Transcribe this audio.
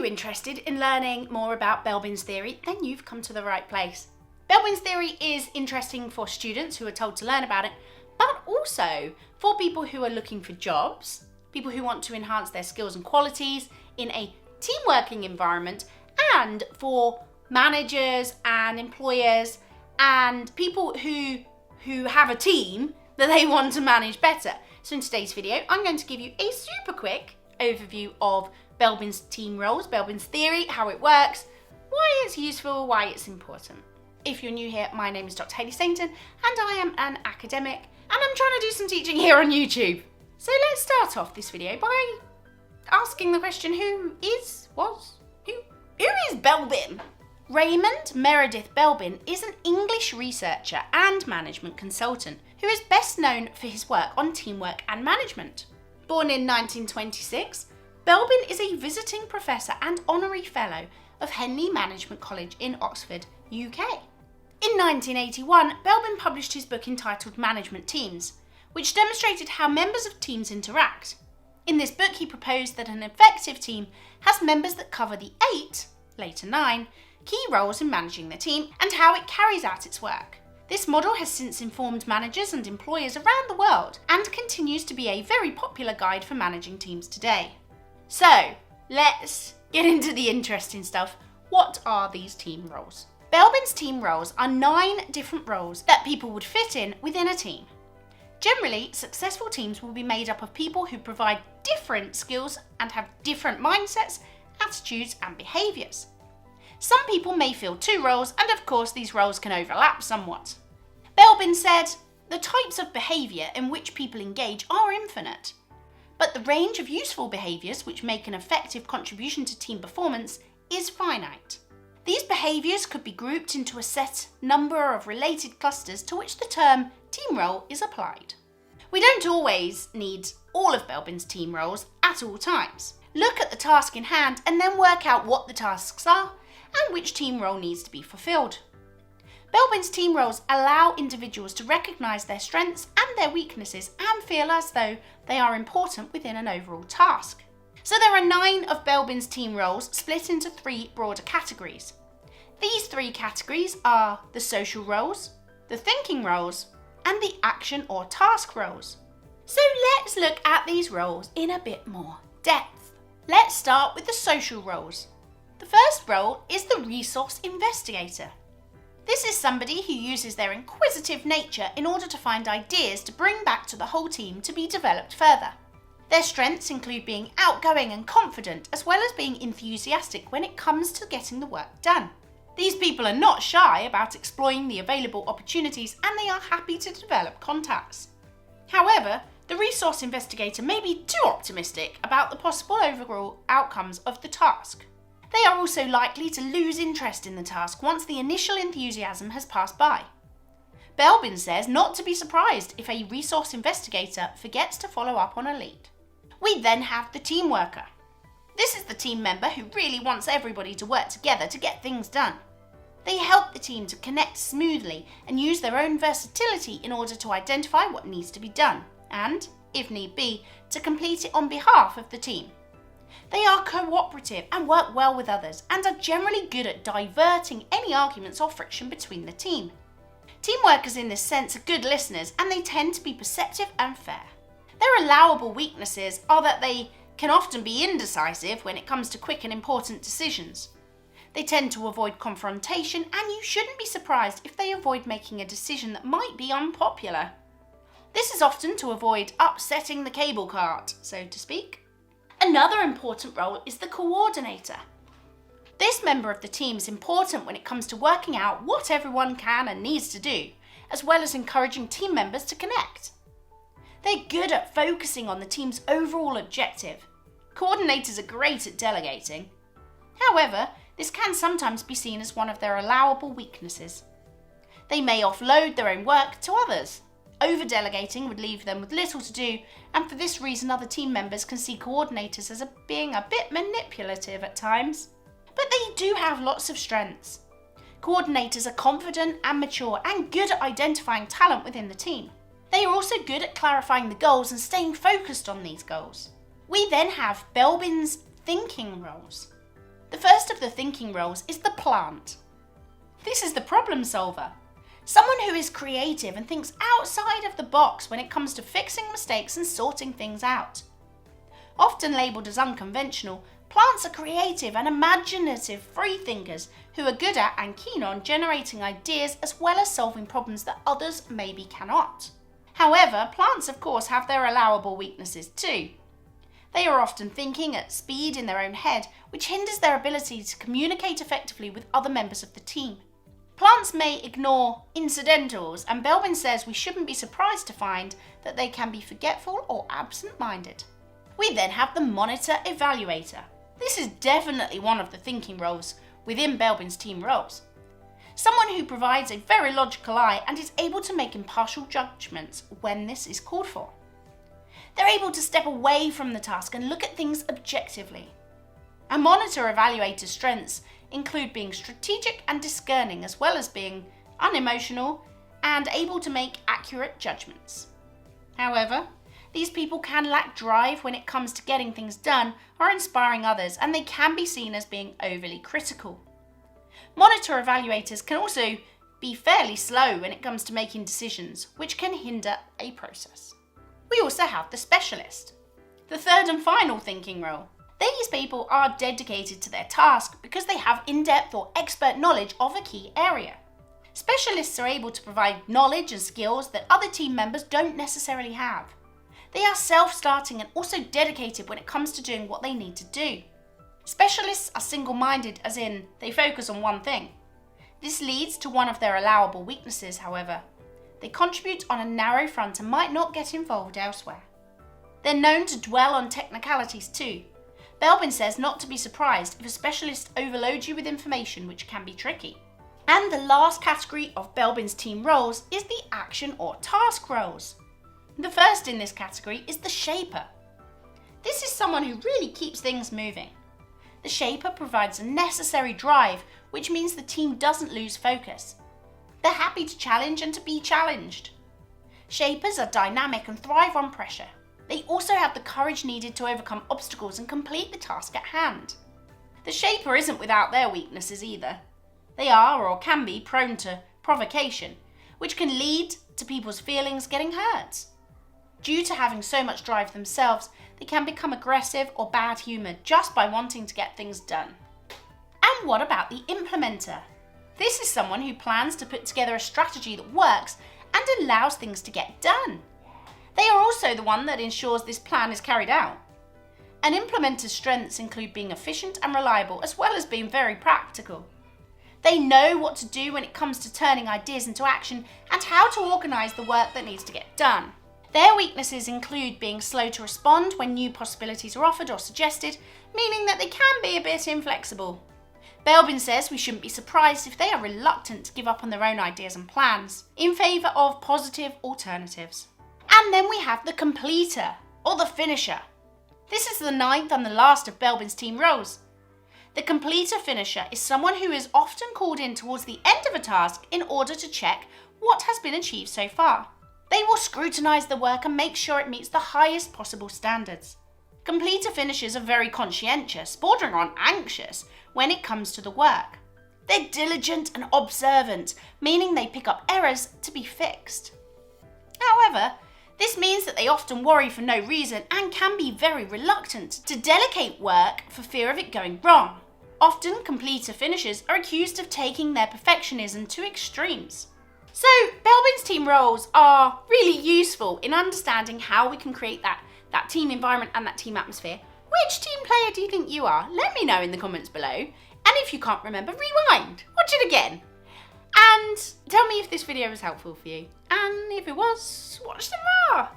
you interested in learning more about Belbin's theory? Then you've come to the right place. Belbin's theory is interesting for students who are told to learn about it, but also for people who are looking for jobs, people who want to enhance their skills and qualities in a team working environment, and for managers and employers and people who have a team that they want to manage better. So in today's video, I'm going to give you a super quick overview of Belbin's team roles, Belbin's theory, how it works, why it's useful, why it's important. If you're new here, my name is drhayleystainton and I am an academic and I'm trying to do some teaching here on YouTube. So let's start off this video by asking the question, who is Belbin? Raymond Meredith Belbin is an English researcher and management consultant who is best known for his work on teamwork and management. Born in 1926, Belbin is a visiting professor and honorary fellow of Henley Management College in Oxford, UK. In 1981, Belbin published his book entitled Management Teams, which demonstrated how members of teams interact. In this book, he proposed that an effective team has members that cover the 8, later 9, key roles in managing the team and how it carries out its work. This model has since informed managers and employers around the world and continues to be a very popular guide for managing teams today. So, let's get into the interesting stuff. What are these team roles? Belbin's team roles are 9 different roles that people would fit in within a team. Generally, successful teams will be made up of people who provide different skills and have different mindsets, attitudes, and behaviours. Some people may fill 2 roles, and of course these roles can overlap somewhat. Belbin said, the types of behaviour in which people engage are infinite, but the range of useful behaviours which make an effective contribution to team performance is finite. These behaviours could be grouped into a set number of related clusters to which the term team role is applied. We don't always need all of Belbin's team roles at all times. Look at the task in hand and then work out what the tasks are and which team role needs to be fulfilled. Belbin's team roles allow individuals to recognise their strengths and their weaknesses and feel as though they are important within an overall task. So there are 9 of Belbin's team roles split into 3 broader categories. These 3 categories are the social roles, the thinking roles, and the action or task roles. So let's look at these roles in a bit more depth. Let's start with the social roles. The first role is the resource investigator. This is somebody who uses their inquisitive nature in order to find ideas to bring back to the whole team to be developed further. Their strengths include being outgoing and confident, as well as being enthusiastic when it comes to getting the work done. These people are not shy about exploring the available opportunities and they are happy to develop contacts. However, the resource investigator may be too optimistic about the possible overall outcomes of the task. They are also likely to lose interest in the task once the initial enthusiasm has passed by. Belbin says not to be surprised if a resource investigator forgets to follow up on a lead. We then have the team worker. This is the team member who really wants everybody to work together to get things done. They help the team to connect smoothly and use their own versatility in order to identify what needs to be done and, if need be, to complete it on behalf of the team. They are cooperative and work well with others and are generally good at diverting any arguments or friction between the team. Team workers in this sense are good listeners and they tend to be perceptive and fair. Their allowable weaknesses are that they can often be indecisive when it comes to quick and important decisions. They tend to avoid confrontation and you shouldn't be surprised if they avoid making a decision that might be unpopular. This is often to avoid upsetting the cable cart, so to speak. Another important role is the coordinator. This member of the team is important when it comes to working out what everyone can and needs to do, as well as encouraging team members to connect. They're good at focusing on the team's overall objective. Coordinators are great at delegating. However, this can sometimes be seen as one of their allowable weaknesses. They may offload their own work to others. Over-delegating would leave them with little to do, and for this reason other team members can see coordinators as being a bit manipulative at times. But they do have lots of strengths. Coordinators are confident and mature and good at identifying talent within the team. They are also good at clarifying the goals and staying focused on these goals. We then have Belbin's thinking roles. The first of the thinking roles is the plant. This is the problem solver. Someone who is creative and thinks outside of the box when it comes to fixing mistakes and sorting things out. Often labelled as unconventional, plants are creative and imaginative free thinkers who are good at and keen on generating ideas as well as solving problems that others maybe cannot. However, plants of course have their allowable weaknesses too. They are often thinking at speed in their own head, which hinders their ability to communicate effectively with other members of the team. Plants may ignore incidentals, and Belbin says we shouldn't be surprised to find that they can be forgetful or absent-minded. We then have the monitor evaluator. This is definitely one of the thinking roles within Belbin's team roles. Someone who provides a very logical eye and is able to make impartial judgments when this is called for. They're able to step away from the task and look at things objectively. A monitor evaluator's strengths include being strategic and discerning, as well as being unemotional and able to make accurate judgments. However, these people can lack drive when it comes to getting things done or inspiring others, and they can be seen as being overly critical. Monitor evaluators can also be fairly slow when it comes to making decisions, which can hinder a process. We also have the specialist, the third and final thinking role. These people are dedicated to their task because they have in-depth or expert knowledge of a key area. Specialists are able to provide knowledge and skills that other team members don't necessarily have. They are self-starting and also dedicated when it comes to doing what they need to do. Specialists are single-minded, as in they focus on one thing. This leads to one of their allowable weaknesses, however. They contribute on a narrow front and might not get involved elsewhere. They're known to dwell on technicalities too. Belbin says not to be surprised if a specialist overloads you with information, which can be tricky. And the last category of Belbin's team roles is the action or task roles. The first in this category is the shaper. This is someone who really keeps things moving. The shaper provides a necessary drive, which means the team doesn't lose focus. They're happy to challenge and to be challenged. Shapers are dynamic and thrive on pressure. They also have the courage needed to overcome obstacles and complete the task at hand. The shaper isn't without their weaknesses either. They are or can be prone to provocation, which can lead to people's feelings getting hurt. Due to having so much drive themselves, they can become aggressive or bad-humoured just by wanting to get things done. And what about the implementer? This is someone who plans to put together a strategy that works and allows things to get done. They are also the one that ensures this plan is carried out. An implementer's strengths include being efficient and reliable, as well as being very practical. They know what to do when it comes to turning ideas into action and how to organise the work that needs to get done. Their weaknesses include being slow to respond when new possibilities are offered or suggested, meaning that they can be a bit inflexible. Belbin says we shouldn't be surprised if they are reluctant to give up on their own ideas and plans in favour of positive alternatives. And then we have the completer, or the finisher. This is the ninth and the last of Belbin's team roles. The completer finisher is someone who is often called in towards the end of a task in order to check what has been achieved so far. They will scrutinise the work and make sure it meets the highest possible standards. Completer finishers are very conscientious, bordering on anxious, when it comes to the work. They're diligent and observant, meaning they pick up errors to be fixed. However, this means that they often worry for no reason and can be very reluctant to delegate work for fear of it going wrong. Often, completer finishers are accused of taking their perfectionism to extremes. So, Belbin's team roles are really useful in understanding how we can create that team environment and that team atmosphere. Which team player do you think you are? Let me know in the comments below. And if you can't remember, rewind, watch it again. And tell me if this video was helpful for you. And if it was, watch some more.